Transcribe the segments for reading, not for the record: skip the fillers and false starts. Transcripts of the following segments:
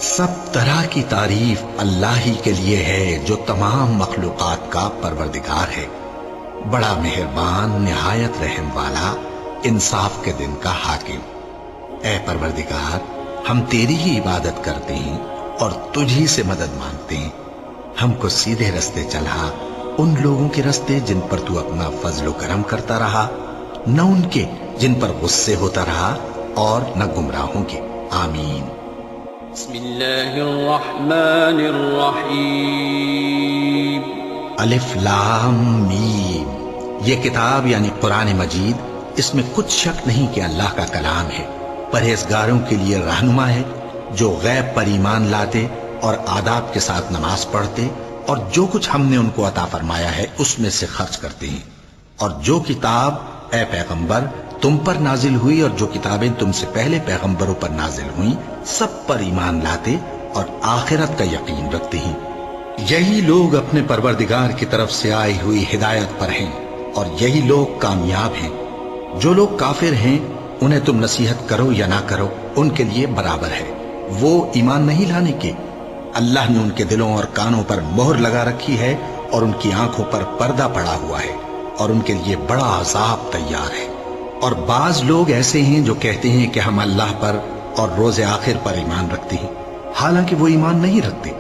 سب طرح کی تعریف اللہ ہی کے لیے ہے جو تمام مخلوقات کا پروردگار ہے، بڑا مہربان، نہایت رحم والا، انصاف کے دن کا حاکم۔ اے پروردگار، ہم تیری ہی عبادت کرتے ہیں اور تجھ ہی سے مدد مانگتے ہیں۔ ہم کو سیدھے رستے چلا، ان لوگوں کے رستے جن پر تو اپنا فضل و کرم کرتا رہا، نہ ان کے جن پر غصے ہوتا رہا، اور نہ گمراہوں کے۔ آمین۔ بسم اللہ الرحمن الرحیم۔ الف لام میم۔ یہ کتاب یعنی قرآن مجید، اس میں کچھ شک نہیں کہ اللہ کا کلام ہے، پرہیزگاروں کے لیے رہنما ہے، جو غیب پر ایمان لاتے اور آداب کے ساتھ نماز پڑھتے اور جو کچھ ہم نے ان کو عطا فرمایا ہے اس میں سے خرچ کرتے ہیں، اور جو کتاب اے پیغمبر تم پر نازل ہوئی اور جو کتابیں تم سے پہلے پیغمبروں پر نازل ہوئیں سب پر ایمان لاتے اور آخرت کا یقین رکھتے ہیں۔ یہی لوگ اپنے پروردگار کی طرف سے آئی ہوئی ہدایت پر ہیں اور یہی لوگ کامیاب ہیں۔ جو لوگ کافر ہیں انہیں تم نصیحت کرو یا نہ کرو ان کے لیے برابر ہے، وہ ایمان نہیں لانے کے۔ اللہ نے ان کے دلوں اور کانوں پر مہر لگا رکھی ہے اور ان کی آنکھوں پر پردہ پڑا ہوا ہے، اور ان کے لیے بڑا عذاب تیار ہے۔ اور بعض لوگ ایسے ہیں جو کہتے ہیں کہ ہم اللہ پر اور روز آخر پر ایمان رکھتے ہیں، حالانکہ وہ ایمان نہیں رکھتے۔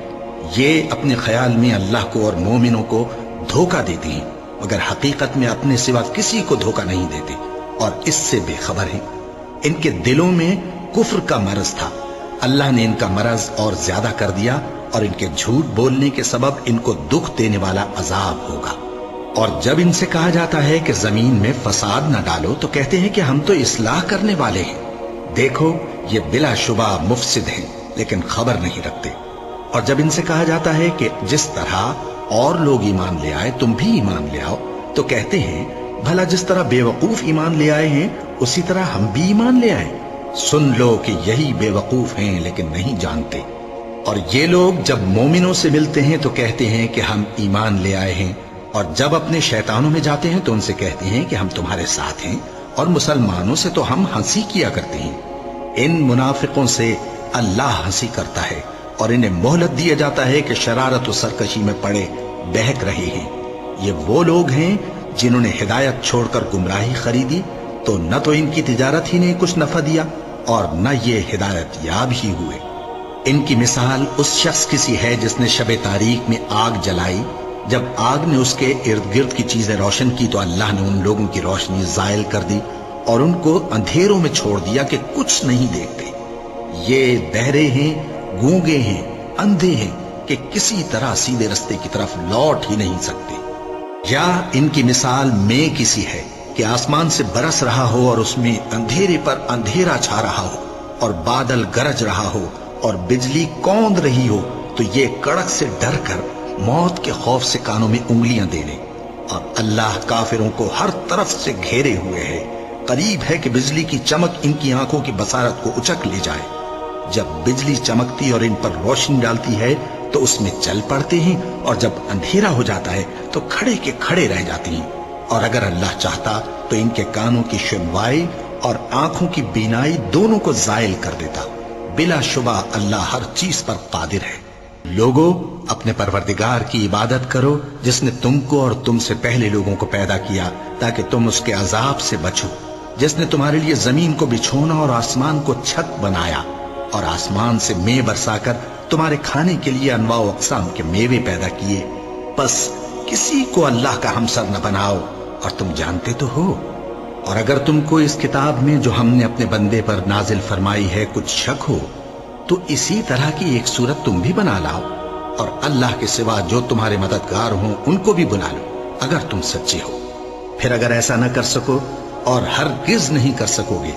یہ اپنے خیال میں اللہ کو اور مومنوں کو دھوکہ دیتے ہیں، مگر حقیقت میں اپنے سوا کسی کو دھوکہ نہیں دیتے اور اس سے بے خبر ہیں۔ ان کے دلوں میں کفر کا مرض تھا، اللہ نے ان کا مرض اور زیادہ کر دیا، اور ان کے جھوٹ بولنے کے سبب ان کو دکھ دینے والا عذاب ہوگا۔ اور جب ان سے کہا جاتا ہے کہ زمین میں فساد نہ ڈالو تو کہتے ہیں کہ ہم تو اصلاح کرنے والے ہیں۔ دیکھو یہ بلا شبہ مفسد ہیں لیکن خبر نہیں رکھتے۔ اور جب ان سے کہا جاتا ہے کہ جس طرح اور لوگ ایمان لے آئے تم بھی ایمان لے آؤ تو کہتے ہیں بھلا جس طرح بے وقوف ایمان لے آئے ہیں اسی طرح ہم بھی ایمان لے آئیں۔ سن لو کہ یہی بے وقوف ہیں لیکن نہیں جانتے۔ اور یہ لوگ جب مومنوں سے ملتے ہیں تو کہتے ہیں کہ ہم ایمان لے آئے ہیں، اور جب اپنے شیطانوں میں جاتے ہیں تو ان سے کہتے ہیں کہ ہم تمہارے ساتھ ہیں، اور مسلمانوں سے تو ہم ہنسی کیا کرتے ہیں۔ ان منافقوں سے اللہ ہنسی کرتا ہے اور انہیں مہلت دیا جاتا ہے کہ شرارت و سرکشی میں پڑے بہک رہے ہیں۔ یہ وہ لوگ ہیں جنہوں نے ہدایت چھوڑ کر گمراہی خریدی، تو نہ تو ان کی تجارت ہی نے کچھ نفع دیا اور نہ یہ ہدایت یاب ہی ہوئے۔ ان کی مثال اس شخص کی سی ہے جس نے شب تاریک میں آگ جلائی، جب آگ نے اس کے ارد گرد کی چیزیں روشن کی تو اللہ نے ان لوگوں کی روشنی زائل کر دی اور ان کو اندھیروں میں چھوڑ دیا کہ کچھ نہیں دیکھتے۔ یہ بہرے ہیں، گونگے ہیں، اندھے ہیں کہ کسی طرح سیدھے رستے کی طرف لوٹ ہی نہیں سکتے۔ یا ان کی مثال میں کسی ہے کہ آسمان سے برس رہا ہو اور اس میں اندھیرے پر اندھیرا چھا رہا ہو اور بادل گرج رہا ہو اور بجلی کوند رہی ہو، تو یہ کڑک سے ڈر کر موت کے خوف سے کانوں میں انگلیاں دے لیں۔ اور اللہ کافروں کو ہر طرف سے گھیرے ہوئے ہے، قریب ہے کہ بجلی کی چمک ان کی آنکھوں کی بصارت کو اچک لے جائے۔ جب بجلی چمکتی اور ان پر روشنی ڈالتی ہے تو اس میں چل پڑتے ہیں، اور جب اندھیرا ہو جاتا ہے تو کھڑے کے کھڑے رہ جاتے ہیں۔ اور اگر اللہ چاہتا تو ان کے کانوں کی سنوائی اور آنکھوں کی بینائی دونوں کو زائل کر دیتا۔ بلا شبہ اللہ ہر چیز پر قادر ہے۔ لوگو اپنے پروردگار کی عبادت کرو جس نے تم کو اور تم سے پہلے لوگوں کو پیدا کیا تاکہ تم اس کے عذاب سے بچو، جس نے تمہارے لیے زمین کو بچھونا اور آسمان کو چھت بنایا، اور آسمان سے مے برسا کر تمہارے کھانے کے لیے انواع و اقسام کے میوے پیدا کیے۔ بس کسی کو اللہ کا ہمسر نہ بناؤ، اور تم جانتے تو ہو۔ اور اگر تم کو اس کتاب میں جو ہم نے اپنے بندے پر نازل فرمائی ہے کچھ شک ہو تو اسی طرح کی ایک صورت تم بھی بنا لاؤ، اور اللہ کے سوا جو تمہارے مددگار ہوں ان کو بھی بلا لو اگر تم سچے ہو۔ پھر اگر ایسا نہ کر سکو اور ہرگز نہیں کر سکو گے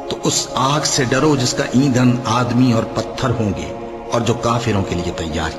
تو اس آگ سے ڈرو جس کا ایندھن آدمی اور پتھر ہوں گے اور جو کافروں کے لیے تیار کی